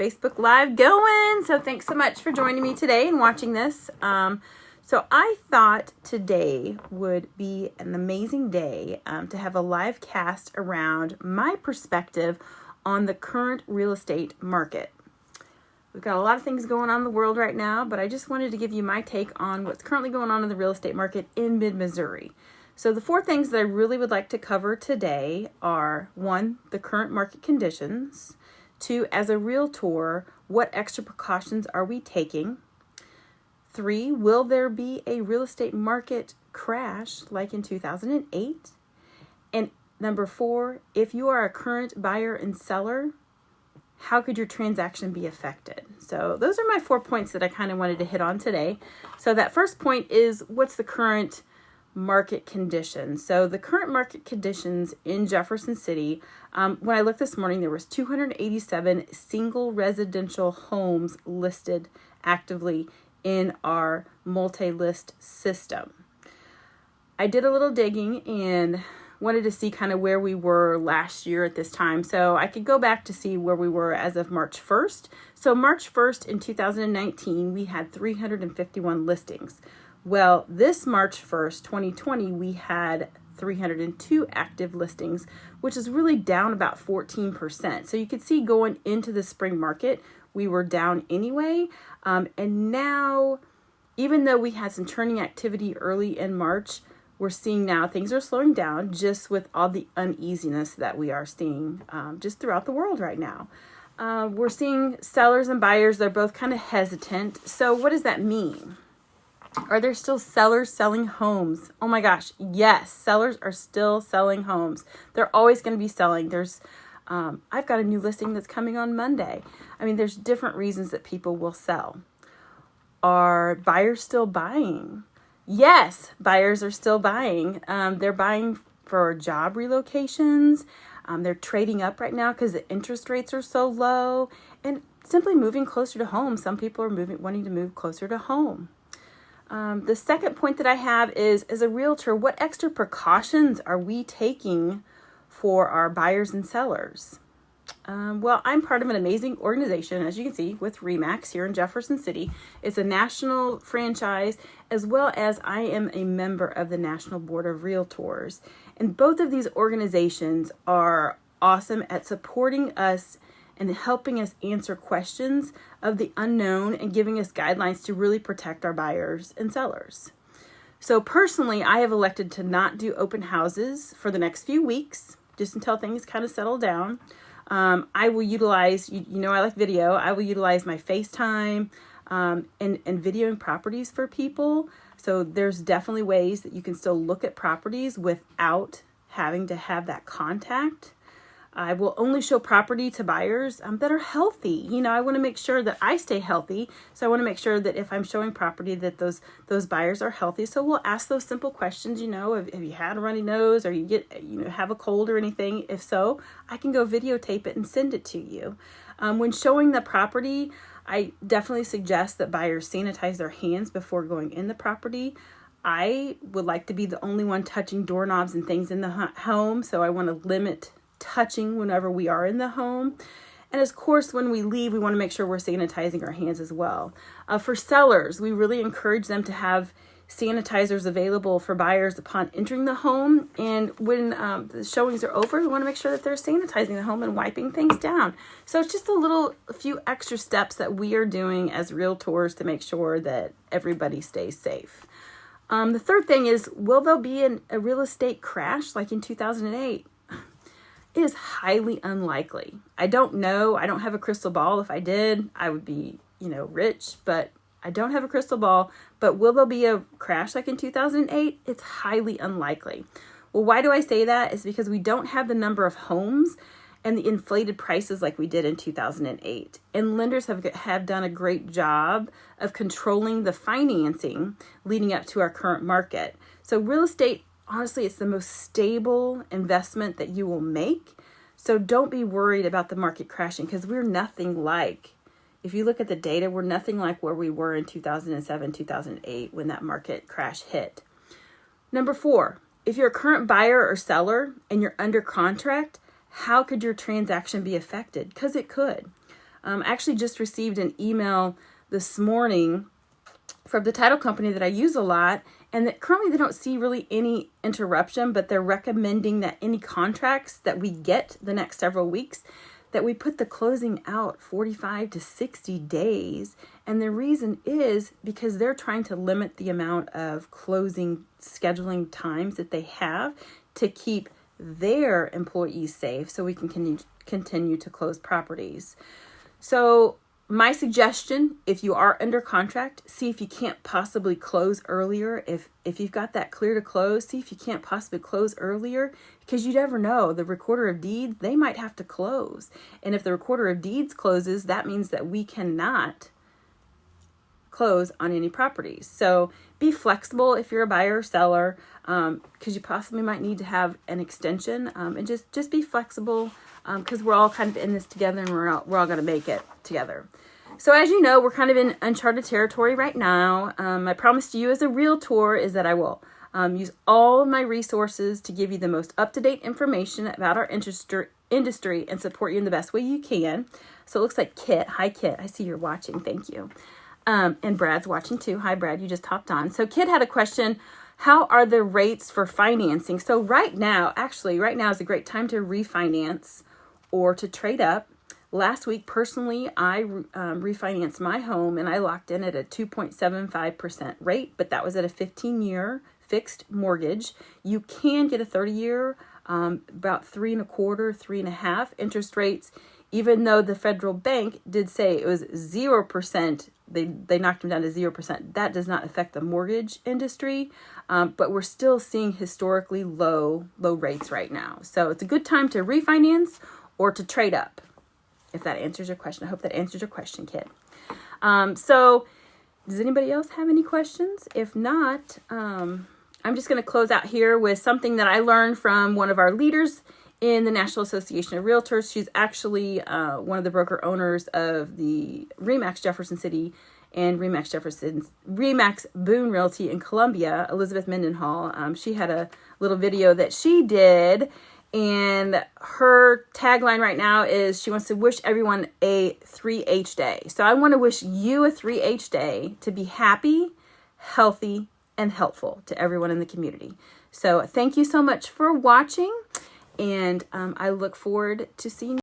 Facebook Live going. So thanks so much for joining me today and watching this. So I thought today would be an amazing day to have a live cast around my perspective on the current real estate market. We've got a lot of things going on in the world right now, but I just wanted to give you my take on what's currently going on in the real estate market in mid-Missouri. So the 4 things that I really would like to cover today are 1, the current market conditions, 2, as a realtor, what extra precautions are we taking? 3, will there be a real estate market crash like in 2008? And number 4, if you are a current buyer and seller, how could your transaction be affected? So those are my 4 points that I kind of wanted to hit on today. So that first point is, what's the current market conditions? So the current market conditions in Jefferson City, when I looked this morning, there was 287 single residential homes listed actively in our multi-list system. I did a little digging and wanted to see kind of where we were last year at this time. So I could go back to see where we were as of March 1st. So March 1st in 2019, we had 351 listings. Well, this March 1st, 2020, we had 302 active listings, which is really down about 14%. So you could see going into the spring market, we were down anyway. And now, even though we had some turning activity early in March, we're seeing now things are slowing down just with all the uneasiness that we are seeing just throughout the world right now. We're seeing sellers and buyers, they're both kind of hesitant. So what does that mean? Are there still sellers selling homes? Oh my gosh, yes, sellers are still selling homes. They're always going to be selling. I've got a new listing that's coming on Monday. I mean, there's different reasons that people will sell. Are buyers still buying? Yes, buyers are still buying. They're buying for job relocations. They're trading up right now because the interest rates are so low, and simply moving closer to home. Some people are wanting to move closer to home. The second point that I have is, as a realtor, what extra precautions are we taking for our buyers and sellers? Well, I'm part of an amazing organization, as you can see, with RE/MAX here in Jefferson City. It's a national franchise, as well as I am a member of the National Board of Realtors. And both of these organizations are awesome at supporting us and helping us answer questions of the unknown and giving us guidelines to really protect our buyers and sellers. So personally, I have elected to not do open houses for the next few weeks, just until things kind of settle down. I will utilize, I like video. I will utilize my FaceTime and videoing properties for people. So there's definitely ways that you can still look at properties without having to have that contact. I will only show property to buyers that are healthy. I want to make sure that I stay healthy. So I want to make sure that if I'm showing property that those buyers are healthy. So we'll ask those simple questions, have you had a runny nose, or you have a cold or anything? If so, I can go videotape it and send it to you. When showing the property, I definitely suggest that buyers sanitize their hands before going in the property. I would like to be the only one touching doorknobs and things in the home. So I want to limit touching whenever we are in the home. And of course, when we leave, we want to make sure we're sanitizing our hands as well. For sellers, we really encourage them to have sanitizers available for buyers upon entering the home. And when the showings are over, we want to make sure that they're sanitizing the home and wiping things down. So it's just a few extra steps that we are doing as realtors to make sure that everybody stays safe. The third thing is, will there be a real estate crash like in 2008? It is highly unlikely. I don't know. I don't have a crystal ball. If I did, I would be, rich, but I don't have a crystal ball. But will there be a crash like in 2008? It's highly unlikely. Well, why do I say that? It's because we don't have the number of homes and the inflated prices like we did in 2008. And lenders have done a great job of controlling the financing leading up to our current market. So real estate, honestly, it's the most stable investment that you will make. So don't be worried about the market crashing, because we're nothing like, if you look at the data, we're nothing like where we were in 2007, 2008 when that market crash hit. Number 4, if you're a current buyer or seller and you're under contract, how could your transaction be affected? Because it could. I actually just received an email this morning from the title company that I use a lot, and that currently they don't see really any interruption, but they're recommending that any contracts that we get the next several weeks, that we put the closing out 45 to 60 days. And the reason is because they're trying to limit the amount of closing scheduling times that they have to keep their employees safe, so we can continue to close properties. So my suggestion, if you are under contract, see if you can't possibly close earlier. If you've got that clear to close, see if you can't possibly close earlier, because you never know. The recorder of deeds, they might have to close. And if the recorder of deeds closes, that means that we cannot close on any properties. So be flexible if you're a buyer or seller, because you possibly might need to have an extension, and just be flexible, because we're all kind of in this together, and we're all going to make it together. So as you know, we're kind of in uncharted territory right now. My promise to you as a realtor is that I will use all of my resources to give you the most up-to-date information about our industry and support you in the best way you can. So it looks like Kit. Hi, Kit. I see you're watching. Thank you. And Brad's watching too. Hi, Brad. You just hopped on. So Kit had a question. How are the rates for financing? So right now is a great time to refinance or to trade up. Last week, personally, I refinanced my home, and I locked in at a 2.75% rate, but that was at a 15-year fixed mortgage. You can get a 30-year, about 3.25%, 3.5% interest rates, even though the federal bank did say it was 0%. They knocked them down to 0%. That does not affect the mortgage industry, but we're still seeing historically low rates right now. So it's a good time to refinance or to trade up, if that answers your question. I hope that answers your question, Kit. So does anybody else have any questions? If not, I'm just going to close out here with something that I learned from one of our leaders in the National Association of Realtors. She's actually one of the broker owners of the RE/MAX Jefferson City and RE/MAX Boone Realty in Columbia, Elizabeth Mendenhall. She had a little video that she did, and her tagline right now is she wants to wish everyone a 3H day. So I want to wish you a 3H day to be happy, healthy, and helpful to everyone in the community. So thank you so much for watching, and I look forward to seeing you.